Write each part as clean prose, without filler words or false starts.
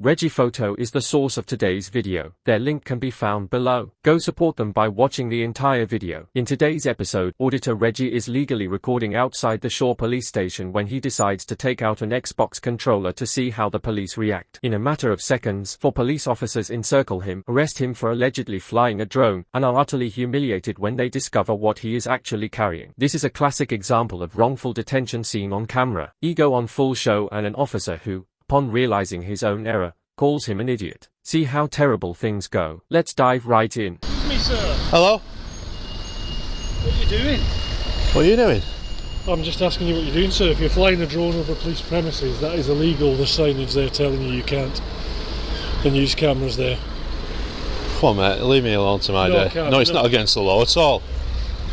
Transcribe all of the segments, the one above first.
Reggie Photo is the source of today's video. Their link can be found below. Go support them by watching the entire video. In today's episode, Auditor Reggie is legally recording outside the Shore police station when he decides to take out an Xbox controller to see how the police react. In a matter of seconds, 4 police officers encircle him, arrest him for allegedly flying a drone, and are utterly humiliated when they discover what he is actually carrying. This is a classic example of wrongful detention seen on camera. Ego on full show, and an officer who, upon realizing his own error, calls him an idiot. See how terrible things go. Let's dive right in. Excuse me, sir. Hello? What are you doing? What are you doing? I'm just asking you what you're doing, sir. If you're flying a drone over police premises, that is illegal. There's signage there telling you can't. And use cameras there. Come on, mate, leave me alone to my day. No, it's not against the law at all.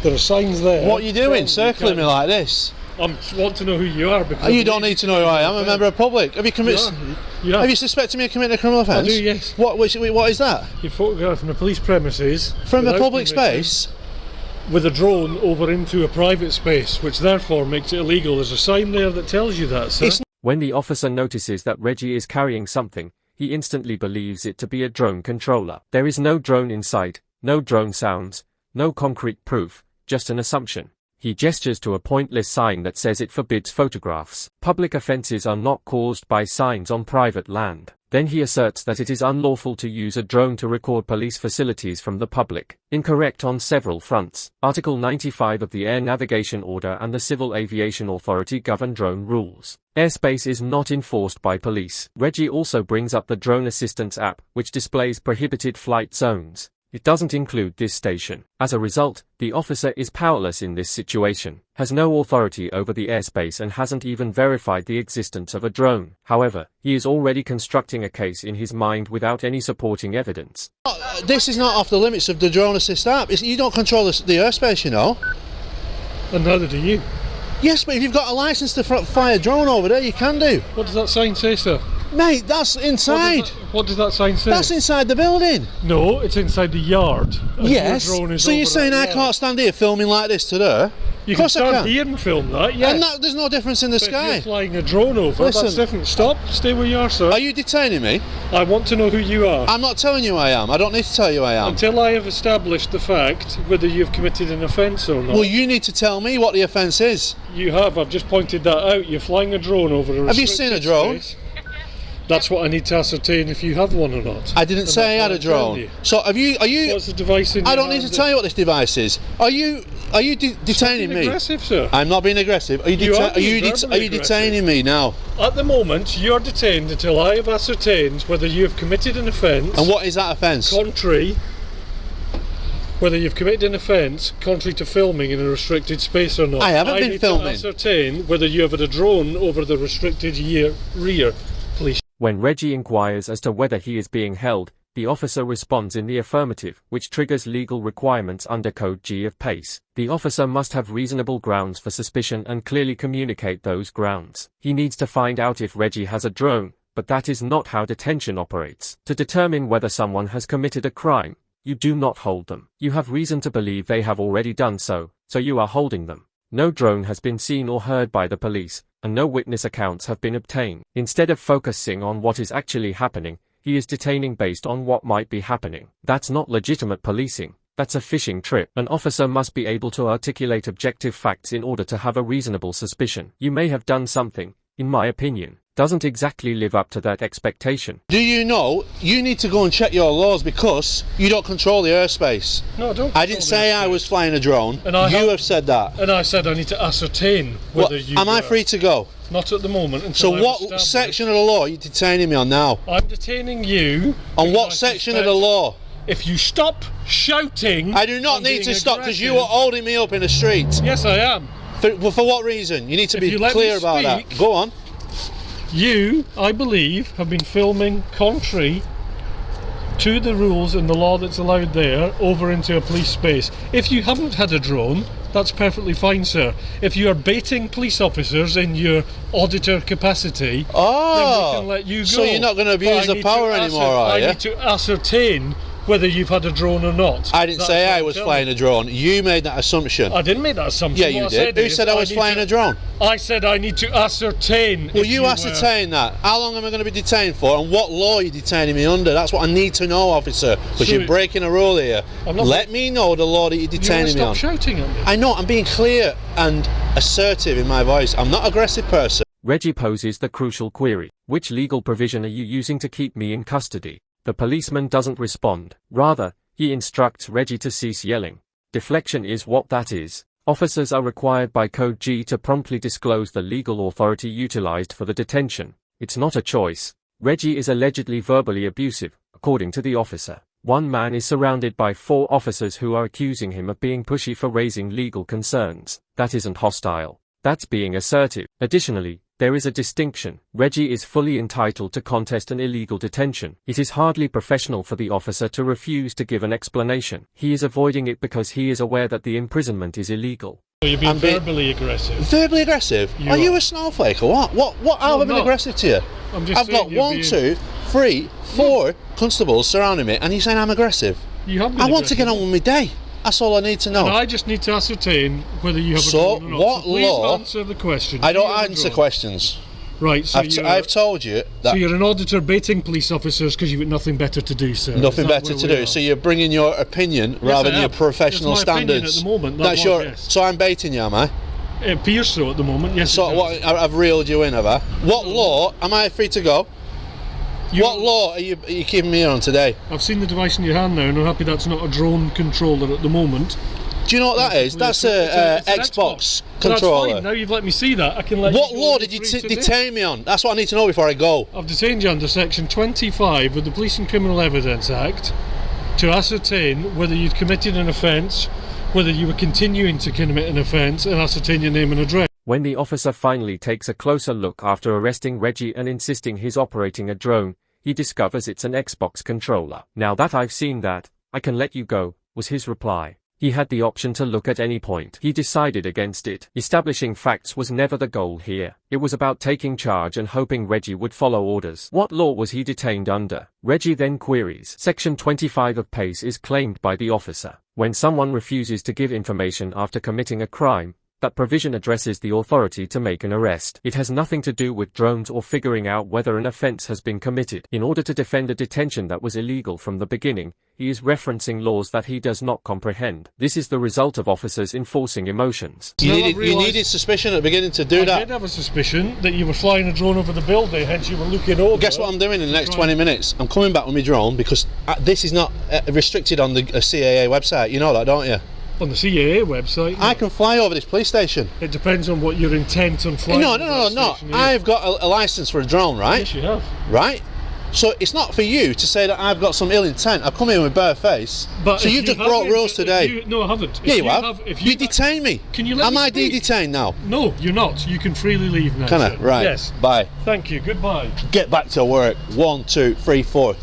There are signs there. What are you doing, circling me like this? I want to know who you are. Because You don't need to know who I am. I'm a member of the public. Have you committed? Have you suspected me of committing a criminal offence? I do, yes. What is that? You're photographing a police premises From a public space? With a drone over into a private space, which therefore makes it illegal. There's a sign there that tells you that, sir. When the officer notices that Reggie is carrying something, he instantly believes it to be a drone controller. There is no drone inside, no drone sounds, no concrete proof, just an assumption. He gestures to a pointless sign that says it forbids photographs. Public offences are not caused by signs on private land. Then he asserts that it is unlawful to use a drone to record police facilities from the public. Incorrect on several fronts. Article 95 of the Air Navigation Order and the Civil Aviation Authority govern drone rules. Airspace is not enforced by police. Reggie also brings up the Drone Assistance app, which displays prohibited flight zones. It doesn't include this station. As a result, the officer is powerless in this situation, has no authority over the airspace, and hasn't even verified the existence of a drone. However, he is already constructing a case in his mind without any supporting evidence. This is not off the limits of the Drone Assist app. You don't control the airspace, you know. And neither do you. Yes, but if you've got a licence to fly a drone over there, you can do. What does that sign say, sir? Mate, that's inside. What does that sign say? That's inside the building. No, it's inside the yard. Yes. So you're saying I can't stand here filming like this today? You can stand here and film that, yes. And there's no difference in the sky. If you're flying a drone over, that's different. Stop. Stay where you are, sir. Are you detaining me? I want to know who you are. I'm not telling you who I am. I don't need to tell you who I am. Until I have established the fact whether you've committed an offence or not. Well, you need to tell me what the offence is. You have. I've just pointed that out. You're flying a drone over a restricted Have you seen a drone? Space. That's what I need to ascertain if you have one or not. I didn't say I had a drone. So are you? What's the device in your I don't need to tell you what this device is. Are you detaining me? Aggressive, sir. I'm not being aggressive. Are you detaining me now? At the moment, you're detained until I have ascertained whether you have committed an offence. And what is that offence? Whether you've committed an offence contrary to filming in a restricted space or not. I haven't been filming. I need to ascertain whether you have had a drone over the restricted rear. Please. When Reggie inquires as to whether he is being held, the officer responds in the affirmative, which triggers legal requirements under Code G of PACE. The officer must have reasonable grounds for suspicion and clearly communicate those grounds. He needs to find out if Reggie has a drone, but that is not how detention operates. To determine whether someone has committed a crime, you do not hold them. You have reason to believe they have already done so, so you are holding them. No drone has been seen or heard by the police, and no witness accounts have been obtained. Instead of focusing on what is actually happening, he is detaining based on what might be happening. That's not legitimate policing. That's a fishing trip. An officer must be able to articulate objective facts in order to have a reasonable suspicion. You may have done something, in my opinion, doesn't exactly live up to that expectation. Do you know, you need to go and check your laws because you don't control the airspace. No, I don't. I didn't say I was flying a drone. You have said that. And I said I need to ascertain whether you am I free to go? Not at the moment. So what section of the law are you detaining me on now? I'm detaining you. On what section of the law? If you stop shouting... I do not need to stop because you are holding me up in the street. Yes, I am. For what reason? You need to be clear about that. Go on. You, I believe, have been filming contrary to the rules and the law that's allowed there over into a police space. If you haven't had a drone, that's perfectly fine, sir. If you are baiting police officers in your auditor capacity, then we can let you go. So you're not going to abuse the power anymore, are you? I need to ascertain whether you've had a drone or not. I didn't say I was flying a drone. You made that assumption. I didn't make that assumption. Yeah, you did. Who said I was flying a drone? I said I need to ascertain. Well, you ascertain that. How long am I going to be detained for, and what law are you detaining me under? That's what I need to know, officer, because you're breaking a rule here. Let me know the law that you're detaining me on. Stop shouting at me. I know, I'm being clear and assertive in my voice. I'm not an aggressive person. Reggie poses the crucial query: which legal provision are you using to keep me in custody? The policeman doesn't respond. Rather, he instructs Reggie to cease yelling. Deflection is what that is. Officers are required by Code G to promptly disclose the legal authority utilized for the detention. It's not a choice. Reggie is allegedly verbally abusive, according to the officer. One man is surrounded by 4 officers who are accusing him of being pushy for raising legal concerns. That isn't hostile. That's being assertive. Additionally, there is a distinction. Reggie is fully entitled to contest an illegal detention. It is hardly professional for the officer to refuse to give an explanation. He is avoiding it because he is aware that the imprisonment is illegal. You're being verbally aggressive. Verbally aggressive? Are you a snowflake or what? How have I been aggressive to you? I've got 1, 2, 3, 4 constables surrounding me, and you're saying I'm aggressive? You have been I want to get on with my day. That's all I need to know. And I just need to ascertain whether you have a drone or not. What law? Please answer the question. I don't answer questions. Right, so I've told you that. So you're an auditor baiting police officers because you've got nothing better to do, sir. Nothing better to do. So you're bringing your opinion rather than your professional standards. At the moment, that's your. So I'm baiting you, am I? It appears so at the moment. Yes. So what? I've reeled you in, have I? What law? Am I free to go? What law are you keeping me on today? I've seen the device in your hand now, and I'm happy that's not a drone controller at the moment. Do you know what that is? That's a Xbox controller. That's fine. Now you've let me see that, I can let What you law did you detain me on? That's what I need to know before I go. I've detained you under section 25 of the Police and Criminal Evidence Act to ascertain whether you'd committed an offence, whether you were continuing to commit an offence, and ascertain your name and address. When the officer finally takes a closer look after arresting Reggie and insisting he's operating a drone, he discovers it's an Xbox controller. Now that I've seen that, I can let you go, was his reply. He had the option to look at any point. He decided against it. Establishing facts was never the goal here. It was about taking charge and hoping Reggie would follow orders. What law was he detained under? Reggie then queries. Section 25 of PACE is claimed by the officer. When someone refuses to give information after committing a crime, that provision addresses the authority to make an arrest. It has nothing to do with drones or figuring out whether an offense has been committed. In order to defend a detention that was illegal from the beginning, he is referencing laws that he does not comprehend. This is the result of officers enforcing emotions. You needed suspicion at the beginning to do that. I did have a suspicion that you were flying a drone over the building, hence you were looking over. Guess what I'm doing in the next 20 minutes? I'm coming back with my drone because this is not restricted on the CAA website. You know that, don't you? On the CAA website? I can fly over this police station. It depends on what your intent on flying. No. I've got a license for a drone, right? Yes, you have. Right? So it's not for you to say that I've got some ill intent. I've come in with bare face. But so you've just broke rules today. No, I haven't. Yeah, you have. You detain me. Can you let me speak? Am I detained now? No, you're not. You can freely leave now. Can I? Right. Yes. Bye. Thank you. Goodbye. Get back to work. 1, 2, 3, 4.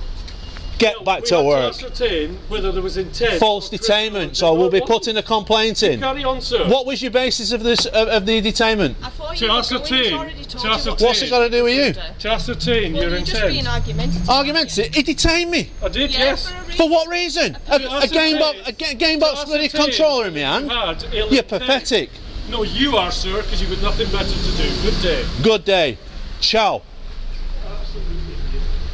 Get back to work. To ascertain whether there was intent. False detainment, so we'll be putting a complaint in. Carry on, sir. What was your basis of this of the detainment? To ascertain. What's it got to do with you? To ascertain your intent. Just being argumentative. Argumentative? He detained me. I did, yes. For what reason? A gamebox bloody controller in my hand? You're pathetic. No, you are, sir, because you've got nothing better to do. Good day. Good day. Ciao.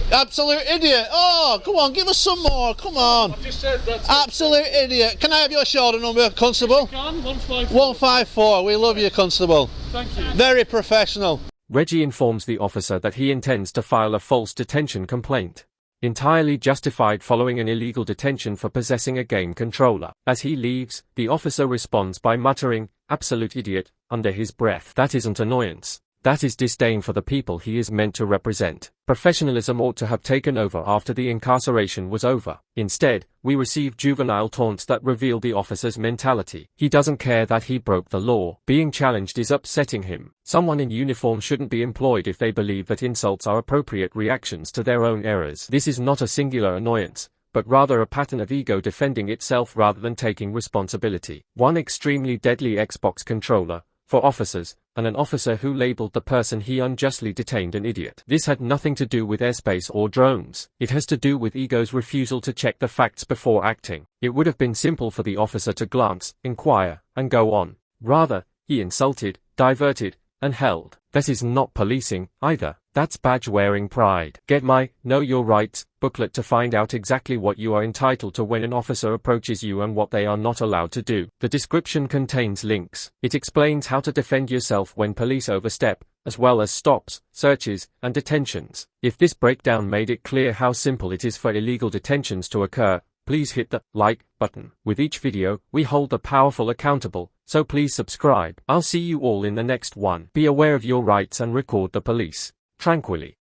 Absolute idiot. Oh, come on, give us some more. Come on. I've just said that's absolute idiot. Can I have your shoulder number, Constable? You can, 154. 154. We love you, Constable. Thank you. Very professional. Reggie informs the officer that he intends to file a false detention complaint. Entirely justified following an illegal detention for possessing a game controller. As he leaves, the officer responds by muttering, "Absolute idiot," under his breath. That isn't annoyance. That is disdain for the people he is meant to represent. Professionalism ought to have taken over after the incarceration was over. Instead, we receive juvenile taunts that reveal the officer's mentality. He doesn't care that he broke the law. Being challenged is upsetting him. Someone in uniform shouldn't be employed if they believe that insults are appropriate reactions to their own errors. This is not a singular annoyance, but rather a pattern of ego defending itself rather than taking responsibility. One extremely deadly Xbox controller, for officers, and an officer who labeled the person he unjustly detained an idiot. This had nothing to do with airspace or drones. It has to do with ego's refusal to check the facts before acting. It would have been simple for the officer to glance, inquire, and go on. Rather, he insulted, diverted, and held. That is not policing, either. That's badge-wearing pride. Get my Know Your Rights booklet to find out exactly what you are entitled to when an officer approaches you and what they are not allowed to do. The description contains links. It explains how to defend yourself when police overstep, as well as stops, searches, and detentions. If this breakdown made it clear how simple it is for illegal detentions to occur, please hit the like button. With each video, we hold the powerful accountable, so please subscribe. I'll see you all in the next one. Be aware of your rights and record the police tranquilly.